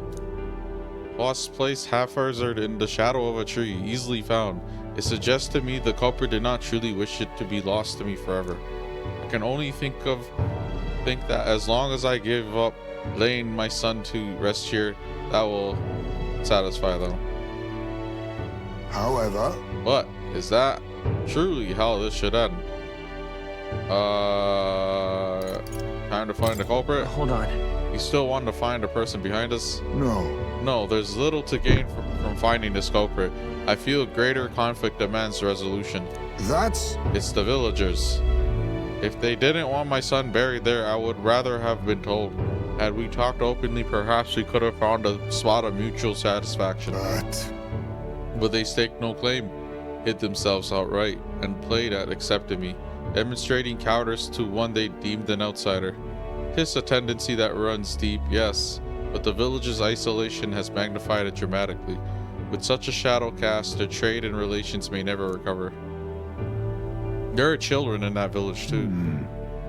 Boss place haphazard in the shadow of a tree, easily found. It suggests to me the culprit did not truly wish it to be lost to me forever. I can only think that as long as I give up laying my son to rest here, that will satisfy them. However, what is that? Truly how this should end. Time to find the culprit. Hold on. You still want to find the person behind us? No, there's little to gain from finding this culprit. I feel greater conflict demands resolution. It's the villagers. If they didn't want my son buried there, I would rather have been told. Had we talked openly, perhaps we could have found a spot of mutual satisfaction. But they staked no claim, hid themselves outright, and played at accepting me, demonstrating cowardice to one they deemed an outsider. 'Tis a tendency that runs deep, yes, but the village's isolation has magnified it dramatically. With such a shadow cast, their trade and relations may never recover. There are children in that village too.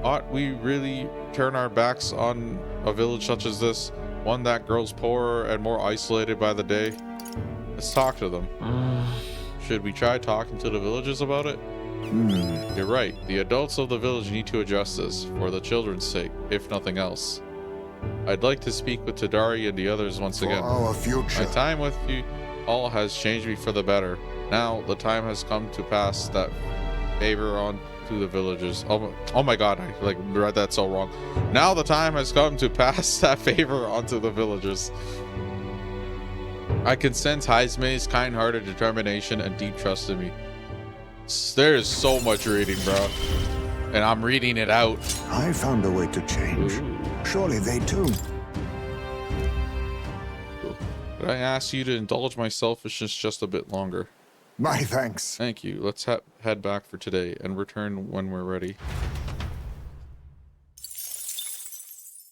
Ought we really turn our backs on a village such as this, one that grows poorer and more isolated by the day? Let's talk to them. Should we try talking to the villagers about it? You're right. The adults of the village need to adjust this, for the children's sake, if nothing else. I'd like to speak with Tadari and the others once again. Our future. My time with you all has changed me for the better. Now the time has come to pass that favor on to the villagers. Oh my god, I read that so wrong. Now the time has come to pass that favor onto the villagers. I can sense Heisme's kind-hearted determination and deep trust in me. There is so much reading, bro. And I'm reading it out. I found a way to change. Surely they too. Could I ask you to indulge my selfishness just a bit longer? My thanks. Thank you. Let's head back for today and return when we're ready.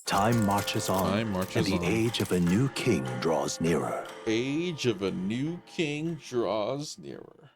Time marches on, Time marches and the on. age of a new king draws nearer. Age of a new king draws nearer.